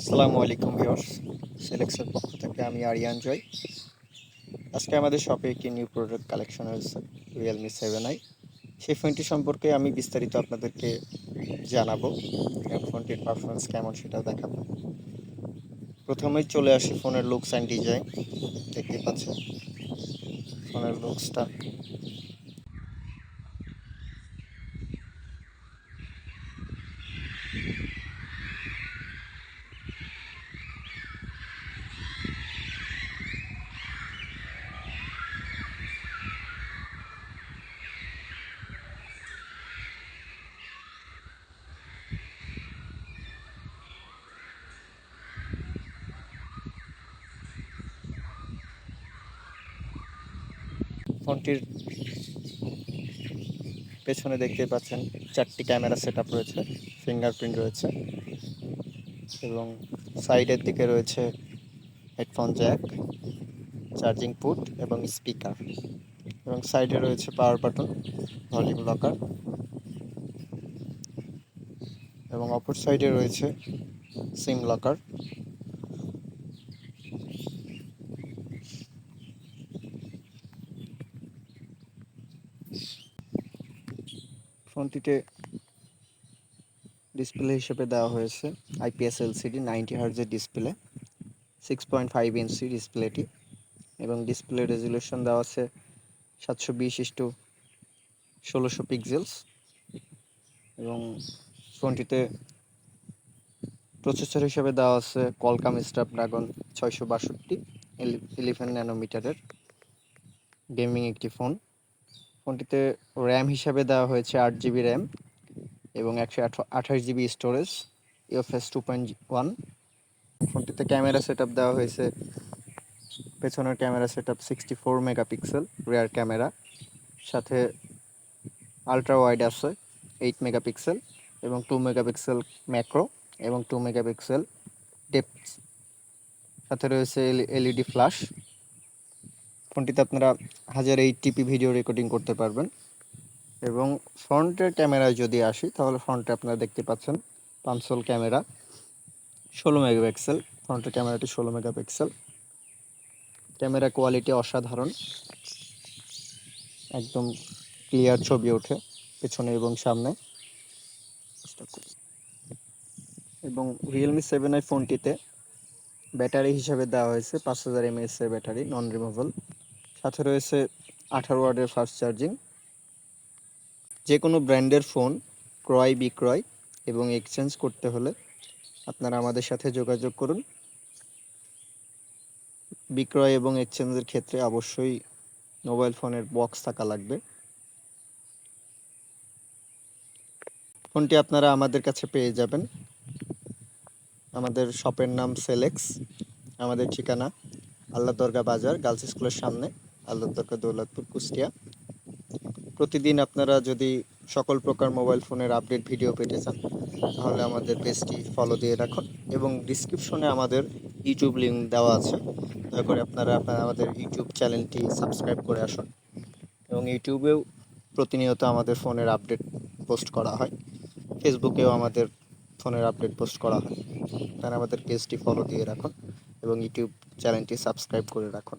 আসসালামু আলাইকুম ভিউয়ার্স, সেলেক্সের পক্ষ থেকে আমি আরিয়ান জয়। আজকে আমাদের শপে একটি নিউ প্রোডাক্ট কালেকশন হয়েছে, রিয়েলমি 7i। সেই ফোনটি সম্পর্কে আমি বিস্তারিত আপনাদেরকে জানাবো এবং ফোনটির পারফরমেন্স কেমন সেটাও দেখাবো। প্রথমেই চলে আসি ফোনের লুকস অ্যান্ড ডিজাইন। দেখতে পাচ্ছেন ফোনের লুকসটা। ফোনটির পেছনে দেখতে পাচ্ছেন 4টি ক্যামেরা সেটআপ রয়েছে, ফিঙ্গারপ্রিন্ট রয়েছে এবং সাইডের দিকে রয়েছে হেডফোন জ্যাক, চার্জিং পোর্ট এবং স্পিকার, এবং সাইডে রয়েছে পাওয়ার বাটন, ভলিউম লকার, এবং অপর সাইডে রয়েছে সিম লকার। ফোনটিতে ডিসপ্লে হিসেবে দেওয়া হয়েছে IPS LCD 90 হার্জের ডিসপ্লে, 6.5 ইঞ্চি ডিসপ্লেটি, এবং ডিসপ্লে রেজুলেশন দেওয়া আছে 720x1600 পিক্সেলস। এবং ফোনটিতে প্রসেসর হিসেবে দেওয়া আছে কোয়ালকম স্ন্যাপড্রাগন 662 11 ন্যানোমিটারের গেমিং একটি ফোন। ফোনটিতে র্যাম হিসাবে দেওয়া হয়েছে 8GB র্যাম এবং 128GB স্টোরেজ, UFS 2.1। ফোনটিতে ক্যামেরা সেটআপ দেওয়া হয়েছে, পেছনের camera setup 64 megapixel rear camera, সাথে আলট্রা ওয়াইড আছে 8 মেগাপিক্সেল এবং 2 মেগাপিক্সেল ম্যাক্রো এবং 2 মেগাপিক্সেল ডেপথ, সাথে রয়েছে LED ফ্ল্যাশ। ফোনটিতে আপনারা 1080p ভিডিও রেকর্ডিং করতে পারবেন। এবং ফ্রন্টের ক্যামেরায় যদি আসি তাহলে ফ্রন্টে আপনারা দেখতে পাচ্ছেন পাঁচশোল ক্যামেরা, 16 মেগাপিক্সেল। ফ্রন্টের ক্যামেরাটি 16 মেগাপিক্সেল। ক্যামেরা কোয়ালিটি অসাধারণ, একদম ক্লিয়ার ছবি ওঠে পেছনে এবং সামনে। এবং রিয়েলমি 7i ফোনটিতে ব্যাটারি হিসাবে দেওয়া হয়েছে 5000 mAh এর ব্যাটারি, নন রিমুভেবল। সাথে রয়েছে 18 ওয়াটের ফাস্ট চার্জিং। যে কোনো ব্র্যান্ডের ফোন ক্রয় বিক্রয় এবং এক্সচেঞ্জ করতে হলে আপনারা আমাদের সাথে যোগাযোগ করুন। বিক্রয় এবং এক্সচেঞ্জের ক্ষেত্রে অবশ্যই মোবাইল ফোনের বক্স থাকা লাগবে। ফোনটি আপনারা আমাদের কাছে পেয়ে যাবেন। আমাদের শপের নাম সেলেক্স, আমাদের ঠিকানা আল্লাহ দরগা বাজার, গার্লস স্কুলের সামনে, আল্লাহ দরগা, দৌলতপুর, কুষ্টিয়া। প্রতিদিন আপনারা যদি সকল প্রকার মোবাইল ফোনের আপডেট ভিডিও পেতে চান তাহলে আমাদের পেজটি ফলো দিয়ে রাখুন, এবং ডিসক্রিপশনে আমাদের ইউটিউব লিঙ্ক দেওয়া আছে। দয়া করে আপনারা আমাদের ইউটিউব চ্যানেলটি সাবস্ক্রাইব করে আসুন। এবং ইউটিউবেও প্রতিনিয়ত আমাদের ফোনের আপডেট পোস্ট করা হয়, ফেসবুকেও আমাদের ফোনের আপডেট পোস্ট করা হয়। তারা আমাদের পেজটি ফলো দিয়ে রাখুন এবং ইউটিউব চ্যানেলটি সাবস্ক্রাইব করে রাখুন।